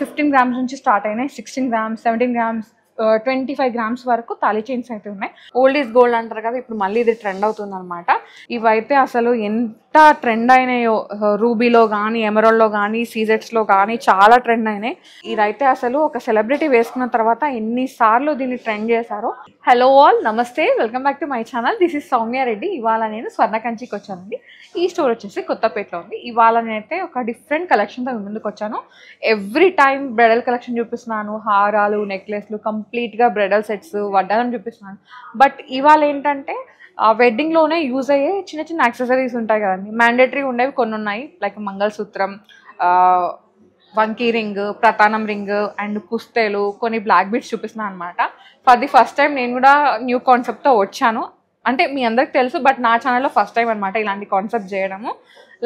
15 grams నుంచి start అయినాయి, 16 grams, 17 grams, 25 grams వరకు తాళీ చైన్స్ అయితే ఉన్నాయి. ఓల్డ్ ఈజ్ గోల్డ్ అంటారు కదా, ఇప్పుడు మళ్ళీ ఇది ట్రెండ్ అవుతుంది అనమాట. ఇవైతే అసలు ఎంత ట్రెండ్ అయినాయో, రూబీలో కానీ, ఎమరాల్డ్లో కానీ, సీజెట్స్లో కానీ చాలా ట్రెండ్ అయినాయి. ఇదైతే అసలు ఒక సెలబ్రిటీ వేసుకున్న తర్వాత ఎన్నిసార్లు దీన్ని ట్రెండ్ చేశారో. హలో ఆల్, నమస్తే, welcome back to my channel. This is Soumya Reddy. ఇవాళ నేను స్వర్ణకంచికి వచ్చానండి. ఈ స్టోర్ వచ్చేసి కొత్తపేటలో ఉంది. ఇవాళ నేనైతే ఒక డిఫరెంట్ కలెక్షన్తో ముందుకు వచ్చాను. ఎవ్రీ టైం బ్రైడల్ కలెక్షన్ చూపిస్తున్నాను, హారాలు, నెక్లెస్లు, కంప్లీట్గా బ్రైడల్ సెట్స్, వడ్డానం చూపిస్తున్నాను. బట్ ఇవాళ ఏంటంటే వెడ్డింగ్లోనే యూజ్ అయ్యే చిన్న చిన్న యాక్సెసరీస్ ఉంటాయి కదండి, మ్యాండేటరీ ఉండేవి కొన్ని ఉన్నాయి. లైక్ మంగళసూత్రం, వంకీ రింగ్, ప్రతానం రింగ్ అండ్ పుస్తేలు, కొన్ని బ్లాక్ బీడ్స్ చూపిస్తున్నాను అనమాట. ఫర్ ది ఫస్ట్ టైం నేను కూడా న్యూ కాన్సెప్ట్తో వచ్చాను. అంటే మీ అందరికి తెలుసు, బట్ నా ఛానల్లో ఫస్ట్ టైం అనమాట ఇలాంటి కాన్సెప్ట్ చేయడము.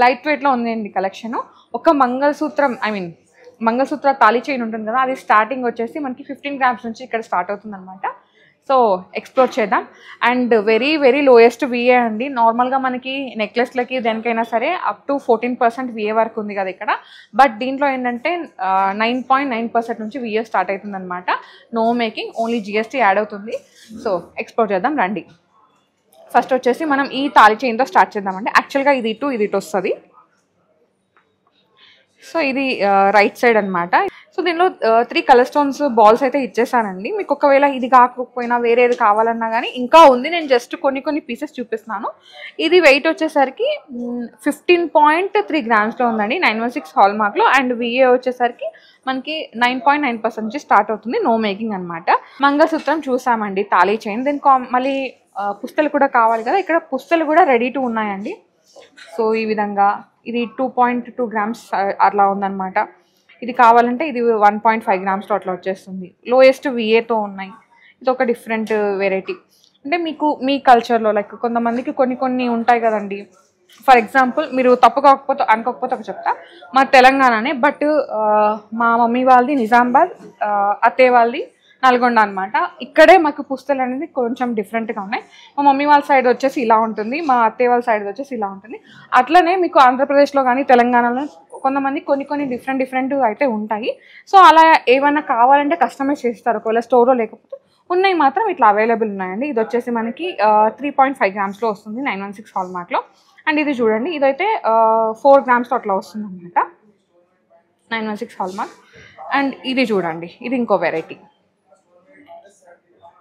లైట్ వెయిట్లో ఉందండి కలెక్షన్. ఒక మంగళసూత్రం, మంగళసూత్ర తాళీ చైన్ ఉంటుంది కదా, అది స్టార్టింగ్ వచ్చేసి మనకి 15 grams నుంచి ఇక్కడ స్టార్ట్ అవుతుంది అనమాట. సో ఎక్స్ప్లోర్ చేద్దాం. And very very lowest VA అండి. నార్మల్గా మనకి నెక్లెస్లకి దేనికైనా సరే అప్ టు 14% విఏ వరకు ఉంది కదా ఇక్కడ. బట్ దీంట్లో ఏంటంటే 9.9% నుంచి విఏ స్టార్ట్ అవుతుంది అనమాట. No making, only GST add అవుతుంది. సో ఎక్స్ప్లోర్ చేద్దాం రండి. ఫస్ట్ వచ్చేసి మనం ఈ తాళీ చైన్తో స్టార్ట్ చేద్దామండి. యాక్చువల్గా ఇది ఇటు వస్తుంది. సో ఇది రైట్ సైడ్ అనమాట. సో దీనిలో 3 కలర్ స్టోన్స్ బాల్స్ అయితే ఇచ్చేసానండి. మీకు ఒకవేళ ఇది కాకపోయినా వేరేది కావాలన్నా కానీ ఇంకా ఉంది. నేను జస్ట్ కొన్ని పీసెస్ చూపిస్తున్నాను. ఇది వెయిట్ వచ్చేసరికి 15.3 grams ఉందండి, 916 హాల్ మార్క్లో. అండ్ విఏ వచ్చేసరికి మనకి 9.9% నుంచి స్టార్ట్ అవుతుంది. నో మేకింగ్ అనమాట. మంగళసూత్రం చూసామండి, తాళీ చైన్. దీనికి మళ్ళీ పుస్తలు కూడా కావాలి కదా, ఇక్కడ పుస్తలు కూడా రెడీ టు ఉన్నాయండి. సో ఈ విధంగా ఇది 2.2 grams అట్లా ఉందన్నమాట. ఇది కావాలంటే ఇది 1.5 grams అట్లా వచ్చేస్తుంది. లోయెస్ట్ విఏతో ఉన్నాయి. ఇది ఒక డిఫరెంట్ వెరైటీ. అంటే మీకు మీ కల్చర్లో లైక్ కొంతమందికి కొన్ని ఉంటాయి కదండి. ఫర్ ఎగ్జాంపుల్ మీరు తప్పు అనుకోకపోతే ఒక చెప్తా. మా తెలంగాణనే, బట్ మా మమ్మీ వాళ్ళది నిజామాబాద్, అత్తయ్య వాళ్ళది నల్గొండ అనమాట. ఇక్కడే మాకు పుస్తలు అనేది కొంచెం డిఫరెంట్గా ఉన్నాయి. మా మమ్మీ వాళ్ళ సైడ్ వచ్చేసి ఇలా ఉంటుంది, మా అత్తయ్య వాళ్ళ సైడ్ వచ్చేసి ఇలా ఉంటుంది. అట్లనే మీకు ఆంధ్రప్రదేశ్లో కానీ తెలంగాణలో కొంతమంది కొన్ని డిఫరెంట్ అయితే ఉంటాయి. సో అలా ఏమైనా కావాలంటే కస్టమైజ్ చేస్తారు. ఒకవేళ స్టోర్లో లేకపోతే ఉన్నాయి మాత్రం ఇట్లా అవైలబుల్ ఉన్నాయండి. ఇది వచ్చేసి మనకి 3.5 grams వస్తుంది, 916 హాల్ మార్క్లో. అండ్ ఇది చూడండి, ఇదైతే 4 grams అట్లా వస్తుంది అనమాట, 916 హాల్ మార్క్. అండ్ ఇది చూడండి, ఇది ఇంకో వెరైటీ,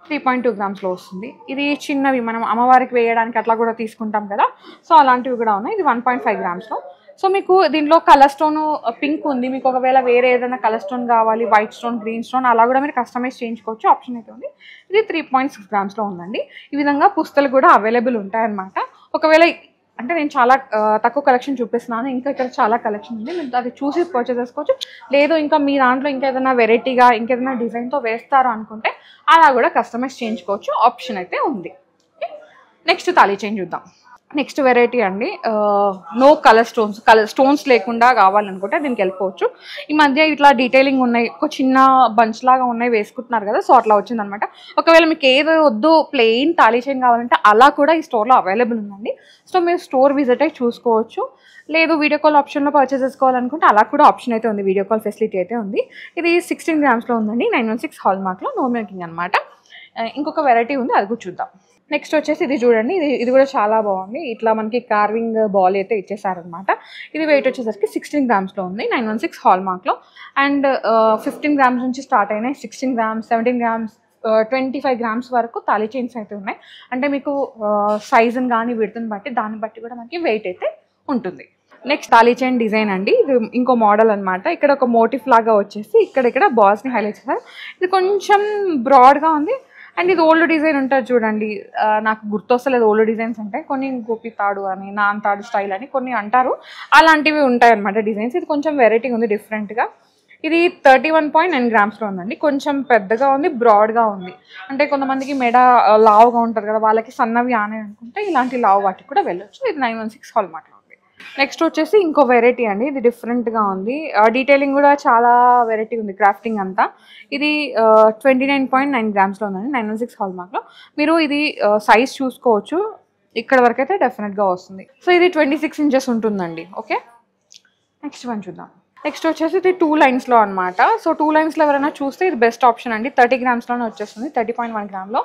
3.2 grams వస్తుంది. ఇది చిన్నవి మనం అమ్మవారికి వేయడానికి అట్లా కూడా తీసుకుంటాం కదా, సో అలాంటివి కూడా ఉన్నాయి. ఇది 1.5 grams. సో మీకు దీంట్లో కలర్ స్టోన్ పింక్ ఉంది. మీకు ఒకవేళ వేరే ఏదైనా కలర్ స్టోన్ కావాలి, వైట్ స్టోన్, గ్రీన్ స్టోన్, అలా కూడా మీరు కస్టమైజ్ చేయించుకోవచ్చు, ఆప్షన్ అయితే ఉంది. ఇది 3.6 grams ఉందండి. ఈ విధంగా పుస్తలు కూడా అవైలబుల్ ఉంటాయన్నమాట. ఒకవేళ అంటే నేను చాలా తక్కువ కలెక్షన్ చూపిస్తున్నాను, ఇంకా ఇక్కడ చాలా కలెక్షన్ ఉంది, మీరు అది చూసి పర్చేస్ చేసుకోవచ్చు. లేదు ఇంకా మీ దాంట్లో ఇంకేదైనా వెరైటీగా ఇంకేదైనా డిజైన్తో వేస్తారు అనుకుంటే అలా కూడా కస్టమైజ్ చేయించుకోవచ్చు, ఆప్షన్ అయితే ఉంది. నెక్స్ట్ తాళీ చైన్ చూద్దాం. నెక్స్ట్ వెరైటీ అండి, నో కలర్ స్టోన్స్ లేకుండా కావాలనుకుంటే దీనికి వెళ్ళిపోవచ్చు. ఈ మధ్య ఇట్లా డీటెయిలింగ్ ఉన్నాయి, ఒక చిన్న బంచ్ లాగా ఉన్నాయి, వేసుకుంటున్నారు కదా, సో అట్లా వచ్చిందనమాట. ఒకవేళ మీకు ఏదో వద్దు, ప్లెయిన్ తాళీ చైన్ కావాలంటే అలా కూడా ఈ స్టోర్లో అవైలబుల్ ఉందండి. సో మీరు స్టోర్ విజిట్ అయ్యి చూసుకోవచ్చు. లేదు వీడియో కాల్ ఆప్షన్లో పర్చేస్ చేసుకోవాలనుకుంటే అలా కూడా ఆప్షన్ అయితే ఉంది, వీడియో కాల్ ఫెసిలిటీ అయితే ఉంది. ఇది 16 grams ఉందండి, 916 హాల్ మార్క్లో, నో మేకింగ్ అనమాట. ఇంకొక వెరైటీ ఉంది, అది కూడా చూద్దాం. నెక్స్ట్ వచ్చేసి ఇది చూడండి, ఇది కూడా చాలా బాగుంది. ఇట్లా మనకి కార్వింగ్ బాల్ అయితే ఇచ్చేసారనమాట. ఇది వెయిట్ వచ్చేసరికి 16 grams ఉంది, 916 హాల్ మార్క్లో. అండ్ 15 grams నుంచి స్టార్ట్ అయినాయి, 16 grams, 17 grams, 25 grams వరకు తాళీ చైన్స్ అయితే ఉన్నాయి. అంటే మీకు సైజుని కానీ విడ్త్ని బట్టి దాన్ని బట్టి కూడా మనకి వెయిట్ అయితే ఉంటుంది. నెక్స్ట్ తాళీ చైన్ డిజైన్ అండి, ఇది ఇంకో మోడల్ అనమాట. ఇక్కడ ఒక మోటిఫ్ లాగా వచ్చేసి ఇక్కడ బాల్స్ని హైలైట్ చేశారు. ఇది కొంచెం బ్రాడ్గా ఉంది. అండ్ ఇది ఓల్డ్ డిజైన్ ఉంటుంది చూడండి, నాకు గుర్తొస్తలేదు ఓల్డ్ డిజైన్స్ అంటే, కొన్ని గోపి తాడు అని, నాన్ తాడు స్టైల్ అని కొన్ని అంటారు, అలాంటివి ఉంటాయి అనమాట డిజైన్స్. ఇది కొంచెం వెరైటీ ఉంది, డిఫరెంట్గా. ఇది 31.9 grams ఉందండి. కొంచెం పెద్దగా ఉంది, బ్రాడ్గా ఉంది. అంటే కొంతమందికి మెడ లావుగా ఉంటారు కదా, వాళ్ళకి సన్నవి ఆనే అనుకుంటే ఇలాంటి లావు వాటికి కూడా వెళ్ళొచ్చు. ఇది 916 హాల్ మార్క్లో ఉంది. నెక్స్ట్ వచ్చేసి ఇంకో వెరైటీ అండి, ఇది డిఫరెంట్గా ఉంది. డీటెయిలింగ్ కూడా చాలా వెరైటీ ఉంది, క్రాఫ్టింగ్ అంతా. ఇది 29.9 grams ఉందండి, 916 హాల్ మార్క్లో. మీరు ఇది సైజ్ చూసుకోవచ్చు, ఇక్కడ వరకు అయితే డెఫినెట్గా వస్తుంది. సో ఇది 26 inches ఉంటుందండి. ఓకే, నెక్స్ట్ వన్ చూద్దాం. నెక్స్ట్ వచ్చేసి ఇది 2 లైన్స్లో అనమాట. సో 2 లైన్స్లో ఎవరైనా చూస్తే ఇది బెస్ట్ ఆప్షన్ అండి. 30 గ్రామ్స్లోనే వచ్చేస్తుంది, 30.1 గ్రామ్లో.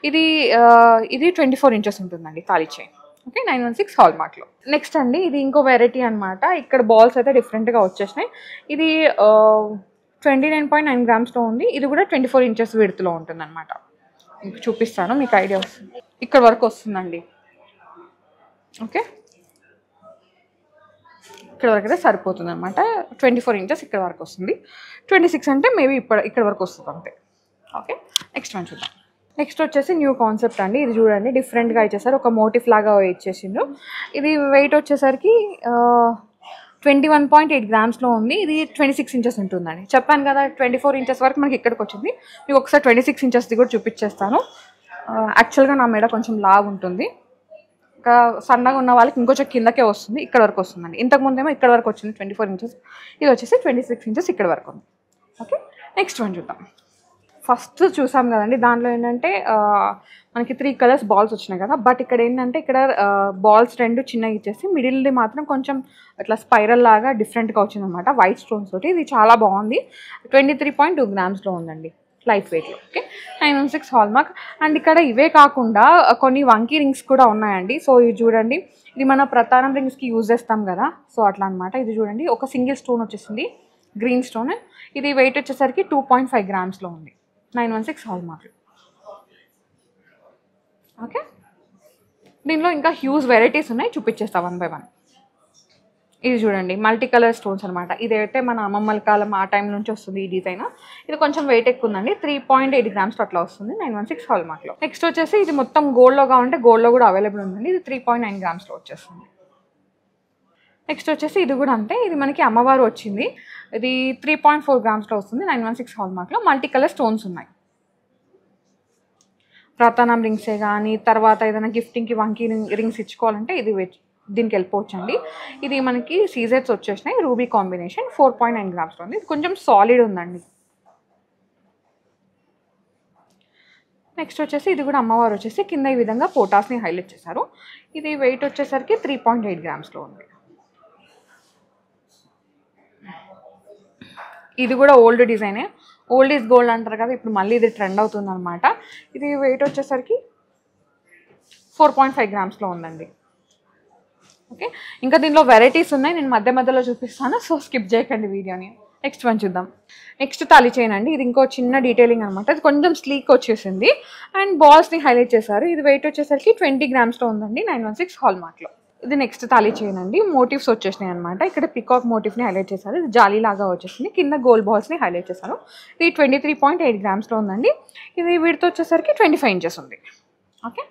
ఇది 24 ఇంచెస్ ఉంటుందండి తాళీ చైన్. ఓకే, 916 హాల్మార్క్లో. నెక్స్ట్ అండి ఇది ఇంకో వెరైటీ అనమాట. ఇక్కడ బాల్స్ అయితే డిఫరెంట్గా వచ్చేసినాయి. ఇది 29.9 గ్రామ్స్లో ఉంది. ఇది కూడా 24 ఇంచెస్ విడ్త్లో ఉంటుంది అనమాట. మీకు చూపిస్తాను, మీకు ఐడియా వస్తుంది. ఇక్కడ వరకు వస్తుందండి. ఓకే, ఇక్కడ వరకు అయితే సరిపోతుంది అనమాట. 24 ఇంచెస్ ఇక్కడ వరకు వస్తుంది. 26 అంటే మేబీ ఇక్కడ వరకు వస్తుంది అంతే. ఓకే, నెక్స్ట్ వన్ చూద్దాం. నెక్స్ట్ వచ్చేసి న్యూ కాన్సెప్ట్ అండి. ఇది చూడండి, డిఫరెంట్గా ఇచ్చేసారు, ఒక మోటిఫ్ లాగా ఇచ్చేసిండ్రు. ఇది వెయిట్ వచ్చేసరికి 21.8 గ్రామ్స్లో ఉంది. ఇది 26 ఇంచెస్ ఉంటుందండి. చెప్పాను కదా 24 ఇంచెస్ వరకు మనకి ఇక్కడికి వచ్చింది. మీకు ఒకసారి 26 ఇంచెస్ది కూడా చూపించేస్తాను. యాక్చువల్గా నా మెడ కొంచెం లావు ఉంటుంది, ఇంకా సన్నగా ఉన్న వాళ్ళకి ఇంకొంచెం కిందకే వస్తుంది, ఇక్కడ వరకు వస్తుందండి. ఇంతకుముందేమో ఇక్కడ వరకు వచ్చింది 24 ఇంచెస్, ఇది వచ్చేసి 26 ఇంచెస్ ఇక్కడ వరకు ఉంది. ఓకే, నెక్స్ట్ వన్ చూద్దాం. ఫస్ట్ చూసాం కదండి, దాంట్లో ఏంటంటే మనకి 3 కలర్స్ బాల్స్ వచ్చినాయి కదా. బట్ ఇక్కడ ఏంటంటే ఇక్కడ బాల్స్ 2 చిన్నగా ఇచ్చేసి మిడిల్ది మాత్రం కొంచెం ఇట్లా స్పైరల్ లాగా డిఫరెంట్గా వచ్చింది అనమాట, వైట్ స్టోన్స్ తోటి. ఇది చాలా బాగుంది. 23.2 గ్రామ్స్లో ఉందండి, లైట్ వెయిట్లో. Okay, 916 hallmark. అండ్ ఇక్కడ ఇవే కాకుండా కొన్ని వంకీ రింగ్స్ కూడా ఉన్నాయండి. సో ఇది చూడండి, ఇది మన ప్రతానం రింగ్స్కి యూజ్ చేస్తాం కదా, సో అట్లా అనమాట. ఇది చూడండి, ఒక సింగిల్ స్టోన్ వచ్చేసింది, గ్రీన్ స్టోన్. ఇది వెయిట్ వచ్చేసరికి 2.5 గ్రామ్స్లో ఉంది, 916 హాల్మార్క్. ఓకే, దీనిలో ఇంకా హ్యూజ్ వెరైటీస్ ఉన్నాయి, చూపించేస్తా 1 by 1. ఇది చూడండి, మల్టీ కలర్ స్టోన్స్ అనమాట. ఇదైతే మన అమ్మమ్మల కాలం ఆ టైం నుంచి వస్తుంది ఈ డిజైన్. ఇది కొంచెం వెయిట్ ఎక్కువ ఉందండి, 3.8 గ్రామ్స్ అట్లా వస్తుంది, 916 హాల్మార్క్లో. నెక్స్ట్ వచ్చేసి ఇది మొత్తం గోల్డ్లో కావాలంటే గోల్డ్లో కూడా అవైలబుల్ ఉందండి. ఇది 3.9 గ్రామ్స్లో వచ్చేస్తుంది. నెక్స్ట్ వచ్చేసి ఇది కూడా అంతే, ఇది మనకి అమ్మవారు వచ్చింది. ఇది 3.4 గ్రామ్స్లో వస్తుంది, 916 హాల్మార్క్లో. మల్టీ కలర్ స్టోన్స్ ఉన్నాయి. రతనం రింగ్సే కానీ తర్వాత ఏదైనా గిఫ్టింగ్కి వంకీ రింగ్స్ ఇచ్చుకోవాలంటే ఇది దీనికి వెళ్ళిపోవచ్చు అండి. ఇది మనకి సీజెట్స్ వచ్చేసినాయి, రూబీ కాంబినేషన్, 4.9 గ్రామ్స్లో ఉంది. ఇది కొంచెం సాలిడ్ ఉందండి. నెక్స్ట్ వచ్చేసి ఇది కూడా అమ్మవారు వచ్చేసి కింద ఈ విధంగా పోటాస్ని హైలైట్ చేశారు. ఇది వెయిట్ వచ్చేసరికి 3.8 గ్రామ్స్లో ఉంది. ఇది కూడా ఓల్డ్ డిజైనే, ఓల్డ్ ఈజ్ గోల్డ్ అంటారు కదా, ఇప్పుడు మళ్ళీ ఇది ట్రెండ్ అవుతుంది అనమాట. ఇది వెయిట్ వచ్చేసరికి 4.5 గ్రామ్స్లో ఉందండి. ఓకే, ఇంకా దీనిలో వెరైటీస్ ఉన్నాయి, నేను మధ్య మధ్యలో చూపిస్తాను, సో స్కిప్ చేయకండి వీడియోని. నెక్స్ట్ వన్ చూద్దాం. నెక్స్ట్ తాళీ చైన్ అండి. ఇది ఇంకో చిన్న డీటెయిలింగ్ అనమాట. ఇది కొంచెం స్లీక్ వచ్చేసింది అండ్ బాల్స్ని హైలైట్ చేశారు. ఇది వెయిట్ వచ్చేసరికి 20 గ్రామ్స్లో ఉందండి, 916 హాల్మార్క్లో. ఇది నెక్స్ట్ తాళీ చైన్ అండి. మోటివ్స్ వచ్చేసినాయి అనమాట. ఇక్కడ పికాక్ మోటివ్ని హైలైట్ చేశారు, ఇది జాలీ లాగా వచ్చేసింది, కింద గోల్డ్ బాల్స్ని హైలైట్ చేశారు. ఇది 23.8 గ్రామ్స్లో ఉందండి. ఇది వీటితో వచ్చేసరికి 25 ఇంచెస్ ఉంది. ఓకే,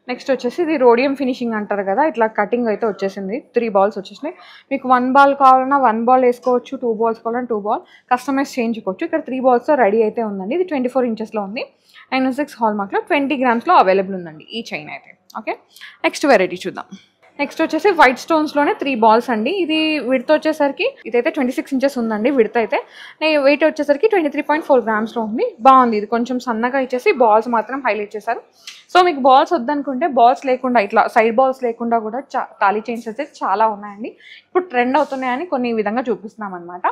నెక్స్ట్ వచ్చేసి ఇది రోడియం ఫినిషింగ్ అంటారు కదా, ఇట్లా కటింగ్ అయితే వచ్చేసింది. 3 బాల్స్ వచ్చేసినాయి. మీకు 1 బాల్ కావాలన్నా 1 బాల్ వేసుకోవచ్చు, 2 బాల్స్ కావాలన్నా 2 బాల్ కస్టమైజ్ చేయించుకోవచ్చు. ఇక్కడ 3 బాల్స్తో రెడీ అయితే ఉందండి. ఇది 24 ఇంచెస్లో ఉంది, 916 హాల్మార్క్లో. 20 గ్రామ్స్లో అవైలబుల్ ఉందండి ఈ చైన్ అయితే. ఓకే, నెక్స్ట్ వెరైటీ చూద్దాం. నెక్స్ట్ వచ్చేసి వైట్ స్టోన్స్లోనే 3 బాల్స్ అండి. ఇది విడ్త్ వచ్చేసరికి ఇదైతే 26 ఇంచెస్ ఉందండి విడ్త్ అయితే. వెయిట్ వచ్చేసరికి 23.4 గ్రామ్స్లో ఉంది. బాగుంది, ఇది కొంచెం సన్నగా ఇచ్చేసి బాల్స్ మాత్రం హైలైట్ చేశారు. సో మీకు బాల్స్ వద్దనుకుంటే బాల్స్ లేకుండా ఇట్లా సైడ్ బాల్స్ లేకుండా కూడా తాళీ చైన్స్ అయితే చాలా ఉన్నాయండి. ఇప్పుడు ట్రెండ్ అవుతున్నాయని కొన్ని విధంగా చూపిస్తున్నాం అనమాట.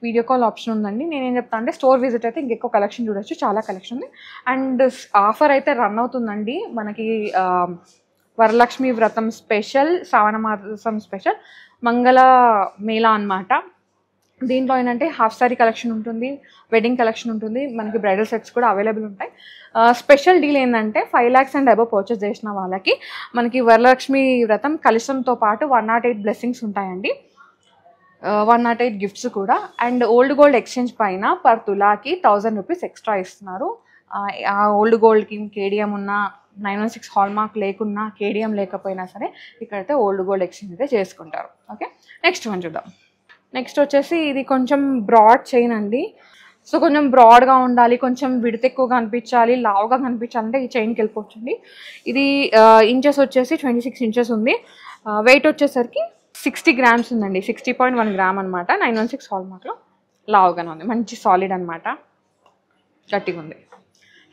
వీడియో కాల్ ఆప్షన్ ఉందండి. నేనేం చెప్తాను అంటే స్టోర్ విజిట్ అయితే ఇంకెక్కువ కలెక్షన్ చూడొచ్చు, చాలా కలెక్షన్ ఉంది. అండ్ ఆఫర్ అయితే రన్ అవుతుందండి మనకి. వరలక్ష్మి వ్రతం స్పెషల్, శ్రావణ మాసం స్పెషల్ మంగళ మేళా అనమాట. దీంట్లో ఏంటంటే హాఫ్ సారీ కలెక్షన్ ఉంటుంది, వెడ్డింగ్ కలెక్షన్ ఉంటుంది, మనకి బ్రైడల్ సెట్స్ కూడా అవైలబుల్ ఉంటాయి. స్పెషల్ డీల్ ఏంటంటే 5 lakhs అండ్ అబవ్ పర్చేస్ చేసిన వాళ్ళకి మనకి వరలక్ష్మి వ్రతం కలశంతో పాటు 108 బ్లెస్సింగ్స్ ఉంటాయండి, 108 గిఫ్ట్స్ కూడా. అండ్ ఓల్డ్ గోల్డ్ ఎక్స్చేంజ్ పైన పర్ తులాకి 1000 రూపీస్ ఎక్స్ట్రా ఇస్తున్నారు. ఆ ఓల్డ్ గోల్డ్కి కేడిఎం ఉన్న 916 హాల్మార్క్ లేకున్నా, కేడిఎం లేకపోయినా సరే ఇక్కడైతే ఓల్డ్ గోల్డ్ ఎక్స్చేంజ్ అయితే చేసుకుంటారు. ఓకే, నెక్స్ట్ వన్ చూద్దాం. నెక్స్ట్ వచ్చేసి ఇది కొంచెం బ్రాడ్ చైన్ అండి. సో కొంచెం బ్రాడ్గా ఉండాలి, కొంచెం విడత ఎక్కువగా కనిపించాలి, లావుగా కనిపించాలంటే ఈ చైన్కి వెళ్ళిపోవచ్చండి. ఇది ఇంచెస్ వచ్చేసి 26 ఇంచెస్ ఉంది. వెయిట్ వచ్చేసరికి 60 గ్రామ్స్ ఉందండి, 60.1 గ్రామ్ అనమాట. 916 హాల్మార్క్లో లావుగానే ఉంది, మంచి సాలిడ్ అనమాట, గట్టిగా ఉంది.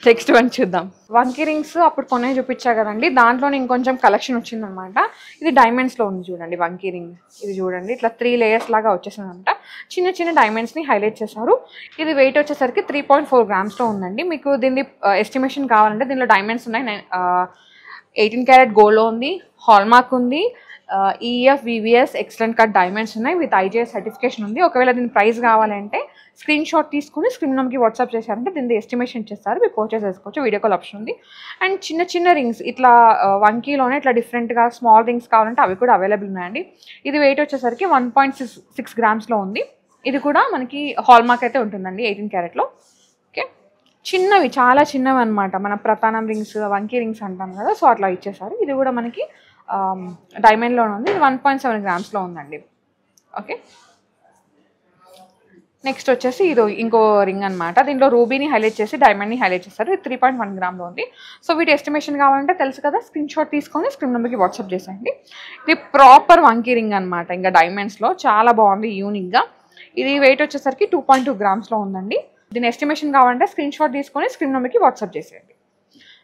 నెక్స్ట్ వన్ చూద్దాం. వంకీ రింగ్స్ అప్పుడు కొనే చూపించా కదండి, దాంట్లోనే ఇంకొంచెం కలెక్షన్ వచ్చిందనమాట. ఇది డైమండ్స్లో ఉంది చూడండి వంకీ రింగ్. ఇది చూడండి ఇట్లా 3 లేయర్స్ లాగా వచ్చేసిందంట. చిన్న చిన్న డైమండ్స్ని హైలైట్ చేశారు. ఇది వెయిట్ వచ్చేసరికి 3.4 గ్రామ్స్లో ఉందండి. మీకు దీన్ని ఎస్టిమేషన్ కావాలంటే దీనిలో డైమండ్స్ ఉన్నాయి. 18 క్యారెట్ గోల్డ్లో ఉంది, హాల్మార్క్ ఉంది, EF VVS excellent cut diamonds ఉన్నాయి, విత్ ఐజీఎస్ సర్టిఫికేషన్ ఉంది. ఒకవేళ దీని ప్రైస్ కావాలంటే స్క్రీన్ షాట్ తీసుకుని స్క్రీన్ నెంబర్కి వాట్సాప్ చేశారంటే దీన్ని ఎస్టిమేషన్ చేస్తారు, మీరు పర్చేస్ చేసుకోవచ్చు. వీడియో కాల్ ఆప్షన్ ఉంది. అండ్ చిన్న చిన్న రింగ్స్ ఇట్లా వంకీలోనే ఇట్లా డిఫరెంట్గా స్మాల్ రింగ్స్ కావాలంటే అవి కూడా అవైలబుల్ ఉన్నాయండి. ఇది వెయిట్ వచ్చేసరికి 1.6 గ్రామ్స్లో ఉంది. ఇది కూడా మనకి హాల్మార్క్ అయితే ఉంటుందండి 18 క్యారెట్లో. ఓకే, చిన్నవి చాలా చిన్నవి అనమాట. మన ప్రతానం రింగ్స్ వంకీ రింగ్స్ అంటాం కదా, సో అట్లా ఇచ్చేసారు. ఇది కూడా మనకి డైమండ్లో ఉంది. ఇది 1.7 గ్రామ్స్లో ఉందండి. ఓకే, నెక్స్ట్ వచ్చేసి ఇది ఇంకో రింగ్ అనమాట. దీంట్లో రూబీని హైలైట్ చేసి డైమండ్ని హైలైట్ చేస్తారు. ఇది 3.1 గ్రామ్లో ఉంది. సో వీటి ఎస్టిమేషన్ కావాలంటే తెలుసు కదా, స్క్రీన్ షాట్ తీసుకొని స్క్రీన్ నెంబర్కి వాట్సాప్ చేసేయండి. ఇది ప్రాపర్ వంకీ రింగ్ అనమాట, ఇంకా డైమండ్స్లో చాలా బాగుంది యూనిక్గా. ఇది వెయిట్ వచ్చేసరికి 2.2 గ్రామ్స్లో ఉందండి. దీని ఎస్టిమేషన్ కావాలంటే స్క్రీన్ షాట్ తీసుకొని స్క్రీన్ నెంబర్కి వాట్సాప్ చేసేయండి.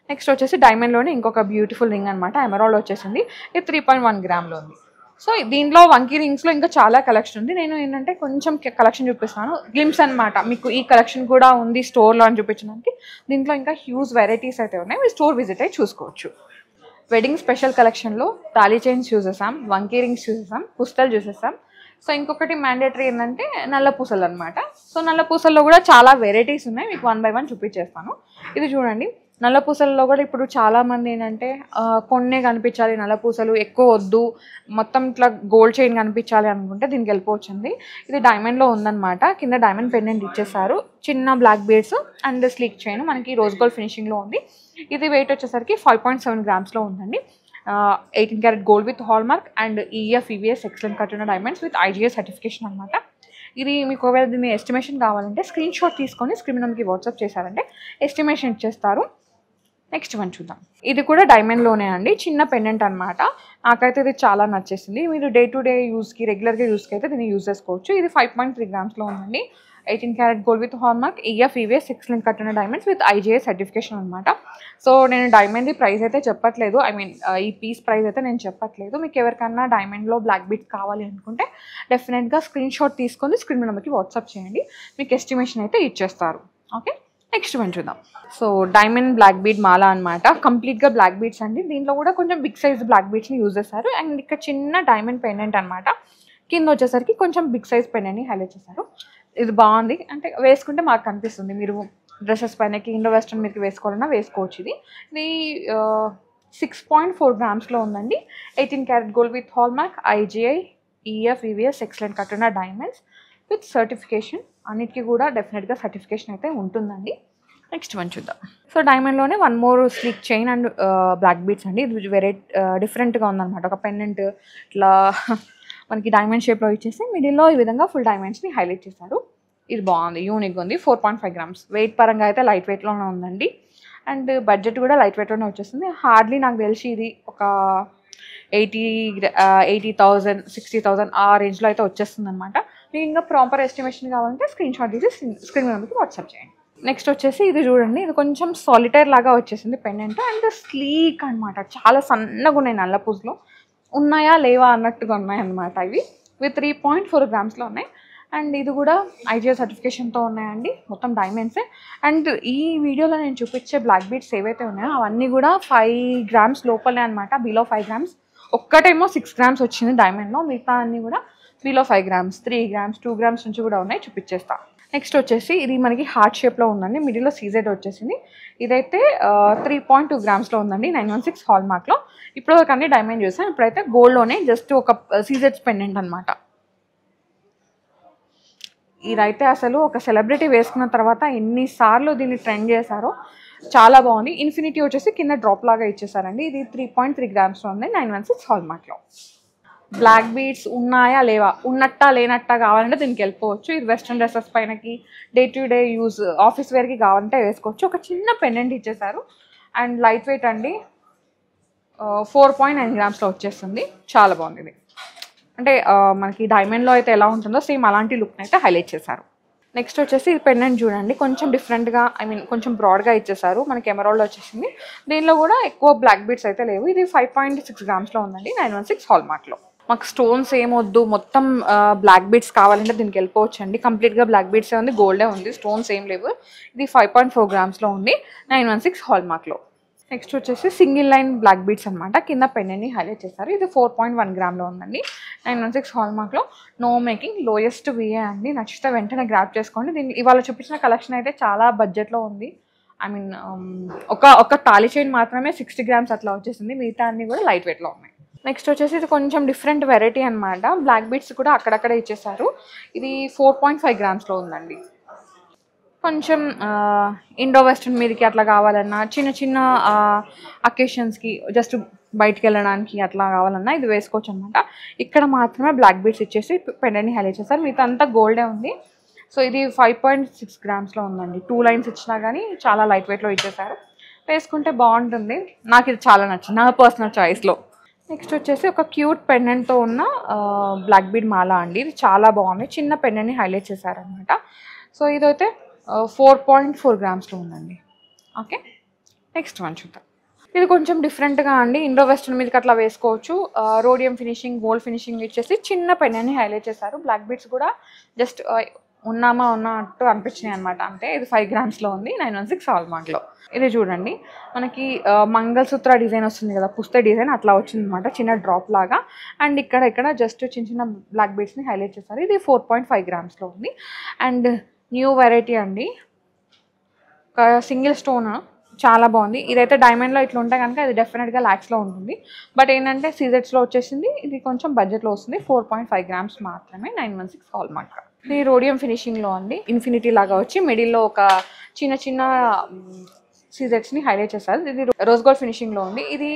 నెక్స్ట్ వచ్చేసి డైమండ్లోనే ఇంకొక బ్యూటిఫుల్ రింగ్ అనమాట, ఎమరాల్డ్ వచ్చేసింది. ఇది 3.1 గ్రామ్లో ఉంది. సో దీంట్లో వంకీ రింగ్స్లో ఇంకా చాలా కలెక్షన్ ఉంది. నేను ఏంటంటే కొంచెం కలెక్షన్ చూపిస్తాను, గ్లిమ్స్ అనమాట. మీకు ఈ కలెక్షన్ కూడా ఉంది స్టోర్లో అని చూపించడానికి. దీంట్లో ఇంకా హ్యూజ్ వెరైటీస్ అయితే ఉన్నాయి, మీరు స్టోర్ విజిట్ అయ్యి చూసుకోవచ్చు. వెడ్డింగ్ స్పెషల్ కలెక్షన్లో తాళీ చైన్స్ చూసేసాం, వంకీ రింగ్స్ చూసేసాం, పుస్తలు చూసేసాం. సో ఇంకొకటి మ్యాండేటరీ ఏంటంటే నల్ల పూసలు అనమాట. సో నల్ల పూసల్లో కూడా చాలా వెరైటీస్ ఉన్నాయి, మీకు 1 by 1 చూపించేస్తాను. ఇది చూడండి, నల్ల పూసలలో కూడా ఇప్పుడు చాలామంది ఏంటంటే కొన్నే కనిపించాలి, నల్ల పూసలు ఎక్కువ వద్దు, మొత్తం ఇట్లా గోల్డ్ చైన్ కనిపించాలి అనుకుంటే దీనికి వెళ్ళిపోవచ్చింది. ఇది డైమండ్లో ఉందన్నమాట. కింద డైమండ్ పెండెంట్ ఇచ్చేసారు, చిన్న black beads and sleek chain మనకి రోజ్ గోల్డ్ ఫినిషింగ్లో ఉంది. ఇది వెయిట్ వచ్చేసరికి 5.7 గ్రామ్స్లో ఉందండి. 18 carat gold with hallmark and EF VVS excellent cut ఉన్న డైమండ్స్ విత్ ఐజీఎస్ సర్టిఫికేషన్ అనమాట. ఇది మీకు ఒకవేళ దీన్ని ఎస్టిమేషన్ కావాలంటే స్క్రీన్ షాట్ తీసుకొని స్క్రీన్ నెంబర్కి వాట్సాప్ చేశారంటే ఎస్టిమేషన్ ఇచ్చేస్తారు. నెక్స్ట్ వన్ చూద్దాం. ఇది కూడా డైమండ్లోనే అండి, చిన్న పెండెంట్ అనమాట. నాకైతే ఇది చాలా నచ్చేసింది. మీరు డే టు డే యూస్కి రెగ్యులర్గా యూస్కి అయితే దీన్ని యూజ్ చేసుకోవచ్చు. ఇది 5.3 గ్రామ్స్లో ఉందండి. 18 carat gold with hallmark, EF VVS excellent cut ఉన్న డైమండ్స్ విత్ ఐజీఎస్ సర్టిఫికేషన్ అనమాట. సో నేను డైమండ్ది ప్రైస్ అయితే చెప్పట్లేదు, ఐ మీన్ ఈ పీస్ ప్రైస్ అయితే నేను చెప్పట్లేదు. మీకు ఎవరికన్నా డైమండ్లో బ్లాక్ బీట్స్ కావాలి అనుకుంటే డెఫినెట్గా స్క్రీన్ షాట్ తీసుకొని స్క్రీన్ నెంబర్కి వాట్సాప్ చేయండి, మీకు ఎస్టిమేషన్ అయితే ఇచ్చేస్తారు. ఓకే, నెక్స్ట్ వన్ చూద్దాం. సో డైమండ్ బ్లాక్ బీడ్ మాల అనమాట, కంప్లీట్గా బ్లాక్ బీడ్స్ అండి. దీంట్లో కూడా కొంచెం బిగ్ సైజ్ బ్లాక్ బీడ్స్ని యూజ్ చేస్తారు. అండ్ ఇక్కడ చిన్న డైమండ్ పెండెంట్ అనమాట, కింద వచ్చేసరికి కొంచెం బిగ్ సైజ్ పెండెంట్ని హైలైట్ చేశారు. ఇది బాగుంది, అంటే వేసుకుంటే మాకు కనిపిస్తుంది. మీరు డ్రెస్సెస్ పైనకి ఇండో వెస్ట్రన్ మీకు వేసుకోవాలన్నా వేసుకోవచ్చు. ఇది 6.4 గ్రామ్స్లో ఉందండి. 18 carat gold with hallmark, IGI, EF VVS excellent cut ఉన్న డైమండ్స్ విత్ సర్టిఫికేషన్. అన్నిటికీ కూడా డెఫినెట్గా సర్టిఫికేషన్ అయితే ఉంటుందండి. నెక్స్ట్ వన్ చూద్దాం. సో డైమండ్లోనే 1 more sleek chain and black beads అండి. ఇది వెరీ డిఫరెంట్గా ఉందన్నమాట. ఒక పెండెంట్ ఇట్లా మనకి డైమండ్ షేప్లో ఇచ్చేసి మిడిల్లో ఈ విధంగా ఫుల్ డైమండ్స్ని హైలైట్ చేశారు. ఇది బాగుంది, యూనిక్గా ఉంది. 4.5 గ్రామ్స్. వెయిట్ పరంగా అయితే లైట్ వెయిట్లోనే ఉందండి. అండ్ బడ్జెట్ కూడా లైట్ వెయిట్లోనే వచ్చేస్తుంది. హార్డ్లీ నాకు తెలిసి ఇది ఒక 80,000 60,000 ఆ రేంజ్లో అయితే వచ్చేస్తుంది అనమాట. మీకు ఇంకా ప్రాపర్ ఎస్టిమేషన్ కావాలంటే స్క్రీన్ షాట్ తీసి స్క్రీన్ నెంబర్కి వాట్సాప్ చేయండి. నెక్స్ట్ వచ్చేసి ఇది చూడండి, ఇది కొంచెం సాలిటైర్ లాగా వచ్చేసింది పెండెంట్ అండ్ స్లీక్ అనమాట. చాలా సన్నగా ఉన్నాయి, నల్ల పూసలో ఉన్నాయా లేవా అన్నట్టుగా ఉన్నాయన్నమాట. ఇవి 3.4 గ్రామ్స్లో ఉన్నాయి. అండ్ ఇది కూడా ఐజీఎస్ సర్టిఫికేషన్తో ఉన్నాయండి, మొత్తం డైమండ్సే. అండ్ ఈ వీడియోలో నేను చూపించే బ్లాక్ బీడ్స్ ఏవైతే ఉన్నాయో అవన్నీ కూడా 5 గ్రామ్స్ లోపలే అనమాట, బిలో 5 గ్రామ్స్. ఒక్కటేమో 6 గ్రామ్స్ వచ్చింది డైమండ్లో, మిగతా అన్నీ కూడా బిలో 5 గ్రామ్స్, 3 గ్రామ్స్, 2 గ్రామ్స్ నుంచి కూడా ఉన్నాయి, చూపించేస్తా. నెక్స్ట్ వచ్చేసి ఇది మనకి హార్ట్ షేప్లో ఉందండి, మిడిల్లో సీజెడ్ వచ్చేసింది. ఇదైతే 3.2 గ్రామ్స్లో ఉందండి, 916 హాల్మార్క్లో. ఇప్పుడు ఒక అన్ని డైమండ్ చూసాను, ఇప్పుడైతే గోల్డ్లోనే జస్ట్ ఒక సీజెడ్స్ పెండెంట్ అనమాట. ఇదైతే అసలు ఒక సెలబ్రిటీ వేసుకున్న తర్వాత ఎన్నిసార్లు దీన్ని ట్రెండ్ చేశారో, చాలా బాగుంది. ఇన్ఫినిటీ వచ్చేసి కింద డ్రాప్ లాగా ఇచ్చేసారండి. ఇది 3.3 గ్రామ్స్లో ఉంది, 916 హాల్మార్క్లో. బ్లాక్ బీడ్స్ ఉన్నాయా లేవా, ఉన్నట్టా లేనట్టా కావాలంటే దీనికి వెళ్ళిపోవచ్చు. ఇది వెస్ట్రన్ డ్రెస్సెస్ పైనకి day to day use office వేర్కి కావాలంటే వేసుకోవచ్చు. ఒక చిన్న పెండెంట్ ఇచ్చేసారు అండ్ లైట్ వెయిట్ అండి, 4.9 గ్రామ్స్లో వచ్చేస్తుంది. చాలా బాగుంది ఇది. అంటే మనకి డైమండ్లో అయితే ఎలా ఉంటుందో సేమ్ అలాంటి లుక్ని అయితే హైలైట్ చేశారు. నెక్స్ట్ వచ్చేసి ఇది పెండెంట్ చూడండి, కొంచెం డిఫరెంట్గా కొంచెం బ్రాడ్గా ఇచ్చేసారు. మనకి ఎమరాల్డ్ వచ్చేసింది. దీనిలో కూడా ఎక్కువ బ్లాక్ బీడ్స్ అయితే లేవు. ఇది 5.6 గ్రామ్స్లో ఉందండి, 916 హాల్మార్క్లో. మాకు స్టోన్స్ ఏమొద్దు, మొత్తం బ్లాక్ బీడ్స్ కావాలంటే దీనికి వెళ్ళిపోవచ్చు అండి. కంప్లీట్గా బ్లాక్ బీడ్సే ఉంది, గోల్డే ఉంది, స్టోన్స్ ఏం లేవు. ఇది 5.4 గ్రామ్స్లో ఉంది, 916 హాల్మార్క్లో. నెక్స్ట్ వచ్చేసి సింగిల్ లైన్ బ్లాక్ బీడ్స్ అనమాట. కింద పెన్నెని హైలైట్ చేస్తారు. ఇది 4.1 గ్రామ్లో ఉందండి, 916 హాల్మార్క్లో. నో మేకింగ్, లోయెస్ట్ విఏ అండి. నచ్చితే వెంటనే గ్రాప్ చేసుకోండి. దీన్ని ఇవాళ చూపించిన కలెక్షన్ అయితే చాలా బడ్జెట్లో ఉంది. ఒక తాళి చైన్ మాత్రమే 60 గ్రామ్స్ అట్లా వచ్చేసింది. మిగతా అన్ని కూడా లైట్ వెయిట్లో ఉన్నాయి. నెక్స్ట్ వచ్చేసి ఇది కొంచెం డిఫరెంట్ వెరైటీ అనమాట. బ్లాక్ బీడ్స్ కూడా అక్కడక్కడ ఇచ్చేసారు. ఇది 4.5 గ్రామ్స్లో ఉందండి. కొంచెం ఇండో వెస్ట్రన్ మీదకి అట్లా కావాలన్నా, చిన్న చిన్న అకేషన్స్కి జస్ట్ బయటికి వెళ్ళడానికి అట్లా కావాలన్నా ఇది వేసుకోవచ్చు అనమాట. ఇక్కడ మాత్రమే బ్లాక్ బీడ్స్ ఇచ్చేసి పెండెంట్ని హైలైట్ చేస్తారు. మిగతా అంతా గోల్డే ఉంది. సో ఇది 5.6 గ్రామ్స్లో ఉందండి. 2 లైన్స్ ఇచ్చినా కానీ చాలా లైట్ వెయిట్లో ఇచ్చేసారు. వేసుకుంటే బాగుంటుంది. నాకు ఇది చాలా నచ్చింది, నా పర్సనల్ చాయిస్లో. నెక్స్ట్ వచ్చేసి ఒక క్యూట్ పెండెంట్తో ఉన్న బ్లాక్ బీడ్ మాల అండి. ఇది చాలా బాగుంది. చిన్న పెండెంట్ని హైలైట్ చేశారనమాట. సో ఇదైతే 4.4 గ్రామ్స్లో ఉందండి. ఓకే, నెక్స్ట్ వన్ చూద్దాం. ఇది కొంచెం డిఫరెంట్గా అండి. ఇండో వెస్టర్న్ మీదకి అట్లా వేసుకోవచ్చు. రోడియం ఫినిషింగ్, గోల్డ్ ఫినిషింగ్ ఇచ్చేసి చిన్న పెండెంట్ని హైలైట్ చేశారు. బ్లాక్ బీడ్స్ కూడా జస్ట్ ఉన్నట్టు అనిపించినాయి అనమాట. అంటే ఇది 5 గ్రామ్స్లో ఉంది, 916 హాల్మార్క్లో. ఇది చూడండి, మనకి మంగళసూత్ర డిజైన్ వస్తుంది కదా, పుస్తక డిజైన్ అట్లా వచ్చింది అనమాట, చిన్న డ్రాప్ లాగా. అండ్ ఇక్కడ జస్ట్ చిన్న బ్లాక్ బీడ్స్ని హైలైట్ చేస్తారు. ఇది 4.5 గ్రామ్స్లో ఉంది. అండ్ న్యూ వెరైటీ అండి, ఒక సింగిల్ స్టోన్, చాలా బాగుంది. ఇదైతే డైమండ్లో ఇట్లా ఉంటే కనుక ఇది డెఫినెట్గా ల్యాక్స్లో ఉంటుంది. బట్ ఏంటంటే సీజెట్స్లో వచ్చేసింది. ఇది కొంచెం బడ్జెట్లో వస్తుంది, 4.5 గ్రామ్స్ మాత్రమే, 916 హాల్మార్క్. ఇది రోడియం ఫినిషింగ్లో అండి, ఇన్ఫినిటీ లాగా వచ్చి మిడిల్లో ఒక చిన్న సీజెట్స్ని హైలైట్ చేస్తారు. ఇది రోజ్ గోల్డ్ ఫినిషింగ్లో ఉంది. ఇది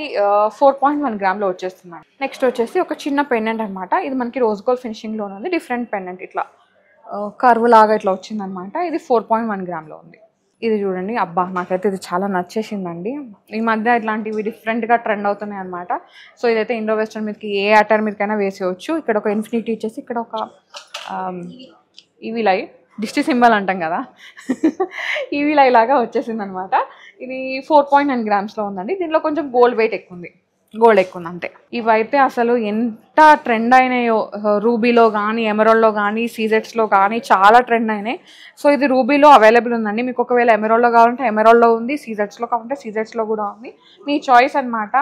4.1 గ్రామ్లో వచ్చేస్తుంది. నెక్స్ట్ వచ్చేసి ఒక చిన్న పెండెంట్ అనమాట. ఇది మనకి రోజ్ గోల్డ్ ఫినిషింగ్లో ఉంది. డిఫరెంట్ పెండెంట్, ఇట్లా కర్వ్ లాగా ఇట్లా వచ్చిందనమాట. ఇది 4.1 గ్రామ్లో ఉంది. ఇది చూడండి, అబ్బా నాకైతే ఇది చాలా నచ్చేసిందండి. ఈ మధ్య ఇట్లాంటివి డిఫరెంట్గా ట్రెండ్ అవుతున్నాయి అనమాట. సో ఇదైతే ఇండో వెస్టర్న్ మీదకి ఏ అటర్ మీదకైనా వేసేయచ్చు. ఇక్కడ ఒక ఇన్ఫినిటీ ఇచ్చేసి ఇక్కడ ఒక ఈవీలై, దిష్టి సింబల్ అంటాం కదా, ఈవీలై లాగా వచ్చేసింది అనమాట. ఇది 4.9 గ్రామ్స్లో ఉందండి. దీంట్లో కొంచెం గోల్డ్ ఎక్కువ ఉంది అంతే. ఇవైతే అసలు ఎంత ట్రెండ్ అయినాయో, రూబీలో కానీ, ఎమరాల్డ్లో కానీ, సీజెట్స్లో కానీ చాలా ట్రెండ్ అయినాయి. సో ఇది రూబీలో అవైలబుల్ ఉందండి. మీకు ఒకవేళ ఎమరాల్డ్లో కావాలంటే ఎమరాల్డ్లో ఉంది, సీజెట్స్లో కావాలంటే సీజెట్స్లో కూడా ఉంది. మీ చాయిస్ అనమాట.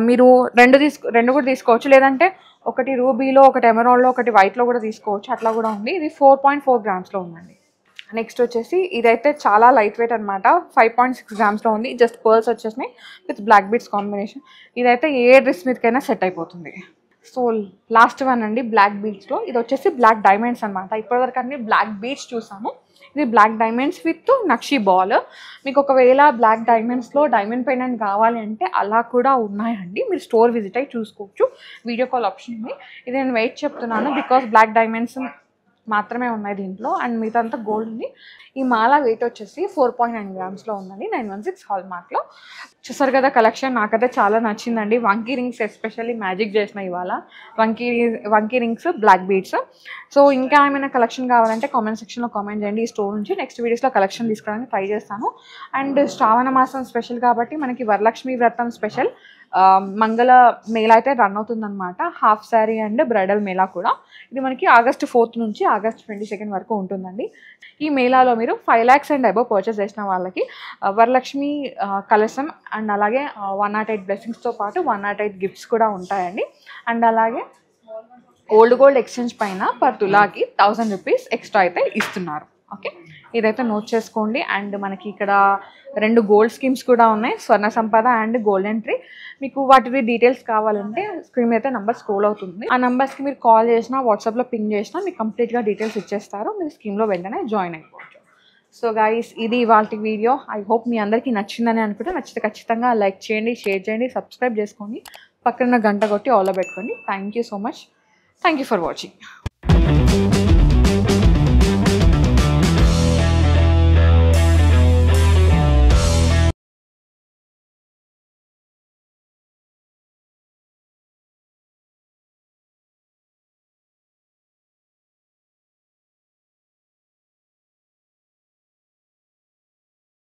మీరు రెండు కూడా తీసుకోవచ్చు, లేదంటే ఒకటి రూబీలో, ఒకటి ఎమరాల్డ్లో, ఒకటి వైట్లో కూడా తీసుకోవచ్చు, అట్లా కూడా ఉంది. ఇది 4.4 గ్రామ్స్లో ఉందండి. నెక్స్ట్ వచ్చేసి ఇదైతే చాలా లైట్ వెయిట్ అనమాట, 5.6 గ్రామ్స్లో ఉంది. జస్ట్ పర్ల్స్ వచ్చేసినాయి విత్ బ్లాక్ బీడ్స్ కాంబినేషన్. ఇదైతే ఏ డ్రెస్ మీదకైనా సెట్ అయిపోతుంది. సో లాస్ట్ వన్ అండి, బ్లాక్ బీడ్స్లో. ఇది వచ్చేసి బ్లాక్ డైమండ్స్ అనమాట. ఇప్పటివరకు అన్ని బ్లాక్ బీడ్స్ చూసాము. ఇది బ్లాక్ డైమండ్స్ విత్ నక్షి బాల్. మీకు ఒకవేళ బ్లాక్ డైమండ్స్లో డైమండ్ పెండెంట్ కావాలి అంటే అలా కూడా ఉన్నాయండి. మీరు స్టోర్ విజిట్ అయ్యి చూసుకోవచ్చు. వీడియో కాల్ ఆప్షన్ ఉంది. ఇది నేను వెయిట్ చెప్తున్నాను బికాస్ బ్లాక్ డైమండ్స్ మాత్రమే ఉన్నాయి దీంట్లో, అండ్ మిగతా అంతా గోల్డ్ ఉంది. ఈ మాల వెయిట్ వచ్చేసి 4.9 గ్రామ్స్లో ఉందండి, 916 హాల్మార్క్లో. చూసారు కదా, నాకైతే చాలా నచ్చిందండి. వంకీ రింగ్స్ ఎస్పెషల్లీ మ్యాజిక్ చేసిన ఇవాళ, వంకీ రింగ్స్, బ్లాక్ బీడ్స్. సో ఇంకా ఏమైనా కలెక్షన్ కావాలంటే కామెంట్ సెక్షన్లో కామెంట్ చేయండి. ఈ స్టోర్ నుంచి నెక్స్ట్ వీడియోస్లో కలెక్షన్ తీసుకురావడానికి ట్రై చేస్తాను. అండ్ శ్రావణ మాసం స్పెషల్ కాబట్టి మనకి వరలక్ష్మి వ్రతం స్పెషల్ మంగళ మేళా అయితే రన్ అవుతుందన్నమాట. Half sari and bridal Mela కూడా. ఇది మనకి August 4th నుంచి August 22nd వరకు ఉంటుందండి. ఈ మేళాలో మీరు 5 lakhs అండ్ అబవ్ పర్చేస్ చేసిన వాళ్ళకి వరలక్ష్మి కలశం అండ్ అలాగే 108 బ్లెస్సింగ్స్తో పాటు 108 గిఫ్ట్స్ కూడా ఉంటాయండి. అండ్ అలాగే ఓల్డ్ గోల్డ్ ఎక్స్చేంజ్ పైన పర్ తులాకి 1000 రూపీస్ ఎక్స్ట్రా అయితే ఇస్తున్నారు. ఓకే, ఇదైతే నోట్ చేసుకోండి. అండ్ మనకి ఇక్కడ 2 గోల్డ్ స్కీమ్స్ కూడా ఉన్నాయి, స్వర్ణ సంపద అండ్ గోల్డెన్ ట్రీ. మీకు వాటి డీటెయిల్స్ కావాలంటే స్క్రీన్ అయితే నెంబర్ స్క్రోల్ అవుతుంది. ఆ నెంబర్స్కి మీరు కాల్ చేసినా, వాట్సాప్లో పింగ్ చేసినా మీకు కంప్లీట్గా డీటెయిల్స్ ఇచ్చేస్తారు. మీరు స్కీమ్లో వెంటనే జాయిన్ అయిపోవచ్చు. సో గైస్, ఇది ఇవాళ వీడియో. ఐ హోప్ మీ అందరికీ నచ్చిందని అనుకుంటే, నచ్చితే ఖచ్చితంగా లైక్ చేయండి, షేర్ చేయండి, సబ్స్క్రైబ్ చేసుకోండి, పక్కన గంట కొట్టి ఆల్లో పెట్టుకోండి. Thank you so much. Thank you for watching.